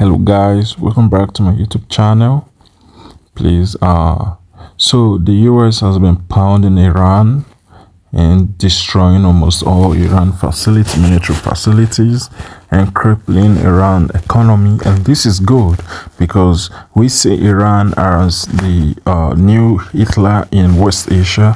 Hello guys, welcome back to my YouTube channel. Please, so the US has been pounding Iran and destroying almost all Iran military facilities, and crippling Iran economy. And this is good because we see Iran as the new Hitler in West Asia,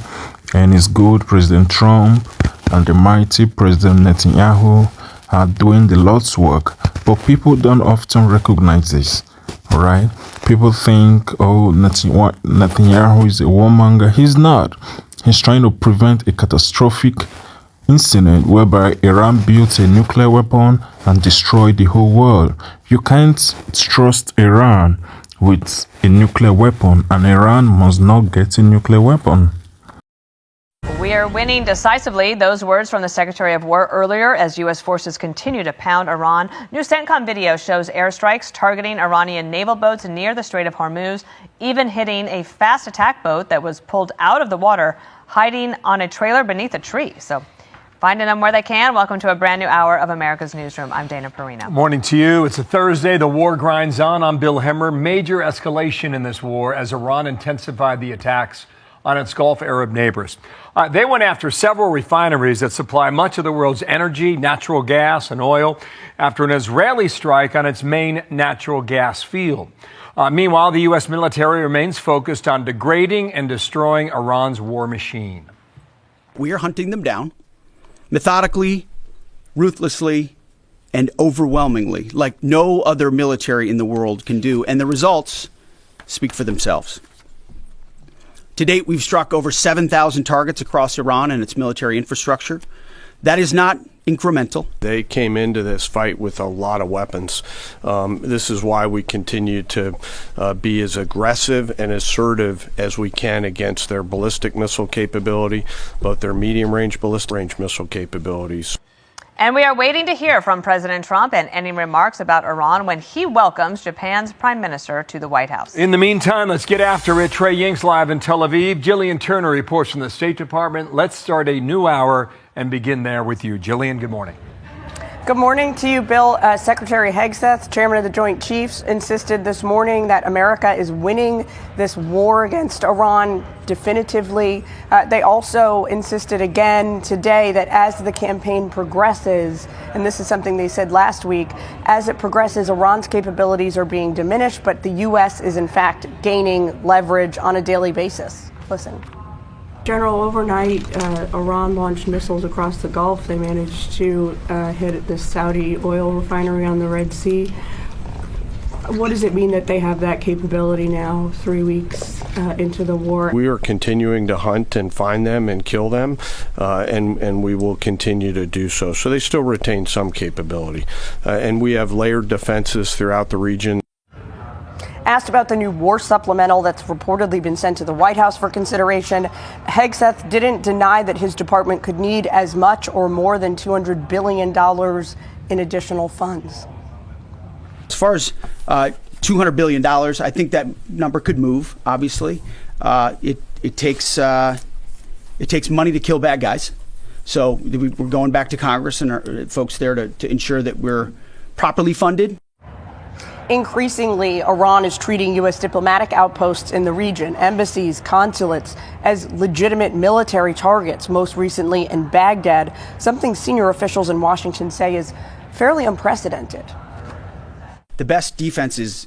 and it's good. President Trump and the mighty President Netanyahu are doing the Lord's work, but people don't often recognize this. All right, people think, oh, Netanyahu is a warmonger. He's not. He's trying to prevent a catastrophic incident whereby Iran built a nuclear weapon and destroyed the whole world. You can't trust Iran with a nuclear weapon, and Iran must not get a nuclear weapon. We are winning decisively. Those words from the Secretary of War earlier as U.S. forces continue to pound Iran. New CENTCOM video shows airstrikes targeting Iranian naval boats near the Strait of Hormuz, even hitting a fast attack boat that was pulled out of the water, hiding on a trailer beneath a tree. So finding them where they can. Welcome to a brand new hour of America's Newsroom. I'm Dana Perino. Morning to you. It's a Thursday. The war grinds on. I'm Bill Hemmer. Major escalation in this war as Iran intensified the attacks on its Gulf Arab neighbors. They went after several refineries that supply much of the world's energy, natural gas, and oil after an Israeli strike on its main natural gas field. Meanwhile, the U.S. military remains focused on degrading and destroying Iran's war machine. We are hunting them down methodically, ruthlessly, and overwhelmingly, like no other military in the world can do. And the results speak for themselves. To date, we've struck over 7,000 targets across Iran and its military infrastructure. That is not incremental. They came into this fight with a lot of weapons. This is why we continue to be as aggressive and assertive as we can against their ballistic missile capability, both their medium-range ballistic range missile capabilities. And we are waiting to hear from President Trump and any remarks about Iran when he welcomes Japan's prime minister to the White House. In the meantime, let's get after it. Trey Ying's live in Tel Aviv. Jillian Turner reports from the State Department. Let's start a new hour and begin there with you. Jillian, good morning. Good morning to you, Bill. Secretary Hegseth, chairman of the Joint Chiefs, insisted this morning that America is winning this war against Iran definitively. They also insisted again today that as the campaign progresses, and this is something they said last week, as it progresses, Iran's capabilities are being diminished, but the U.S. is in fact gaining leverage on a daily basis. Listen. General, overnight, Iran launched missiles across the Gulf. They managed to hit the Saudi oil refinery on the Red Sea. What does it mean that they have that capability now, 3 weeks into the war? We are continuing to hunt and find them and kill them, and we will continue to do so. So they still retain some capability. And we have layered defenses throughout the region. Asked about the new war supplemental that's reportedly been sent to the White House for consideration, Hegseth didn't deny that his department could need as much or more than $200 billion in additional funds. As far as $200 billion, I think that number could move, obviously. It takes money to kill bad guys. So we're going back to Congress and our folks there to ensure that we're properly funded. Increasingly, Iran is treating U.S. diplomatic outposts in the region, embassies, consulates, as legitimate military targets, most recently in Baghdad, something senior officials in Washington say is fairly unprecedented. The best defense is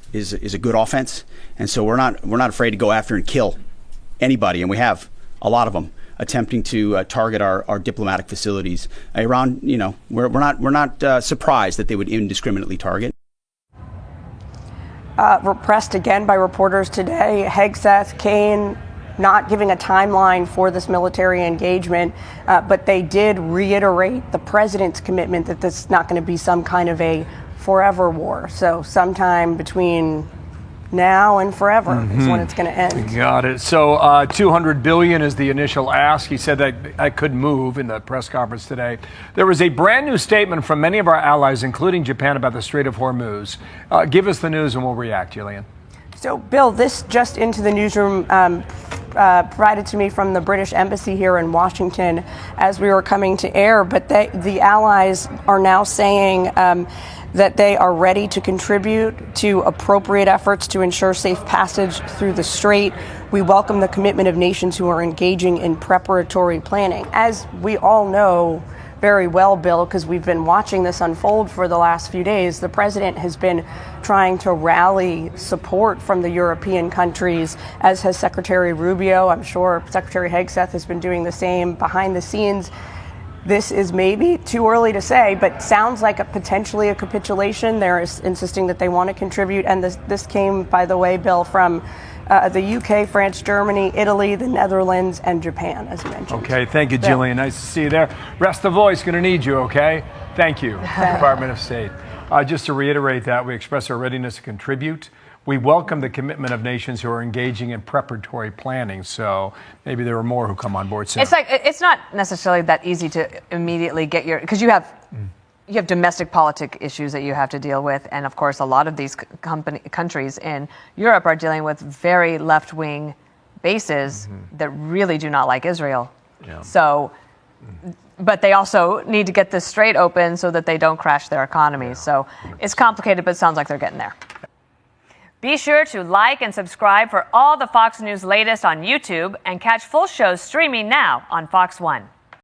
a good offense, and so we're not afraid to go after and kill anybody, and we have a lot of them attempting to target our diplomatic facilities. Iran, we're not surprised that they would indiscriminately target. Repressed again by reporters today. Hegseth, Kane, not giving a timeline for this military engagement, but they did reiterate the president's commitment that this is not going to be some kind of a forever war. So sometime between now and forever is when it's going to end. Got it. So $200 billion is the initial ask. He said that I could move in the press conference today. There was a brand new statement from many of our allies, including Japan, about the Strait of Hormuz. Give us the news and we'll react, Jillian. So, Bill, this just into the newsroom provided to me from the British Embassy here in Washington as we were coming to air, but the allies are now saying that they are ready to contribute to appropriate efforts to ensure safe passage through the strait. We welcome the commitment of nations who are engaging in preparatory planning. As we all know very well, Bill, because we've been watching this unfold for the last few days, the president has been trying to rally support from the European countries, as has Secretary Rubio. I'm sure Secretary Hegseth has been doing the same behind the scenes. This is maybe too early to say, but sounds like potentially a capitulation. They're insisting that they want to contribute. And this came, by the way, Bill, from the UK, France, Germany, Italy, the Netherlands, and Japan, as you mentioned. Okay, thank you, Jillian. Nice to see you there. Rest the voice, going to need you, okay? Thank you, Department of State. Just to reiterate that, we express our readiness to contribute. We welcome the commitment of nations who are engaging in preparatory planning. So maybe there are more who come on board soon. It's not necessarily that easy to immediately get because you have domestic politic issues that you have to deal with, and of course, a lot of these countries in Europe are dealing with very left-wing bases that really do not like Israel. Yeah. So, but they also need to get this strait open so that they don't crash their economy. Yeah. So it's complicated, but it sounds like they're getting there. Be sure to like and subscribe for all the Fox News latest on YouTube and catch full shows streaming now on Fox One.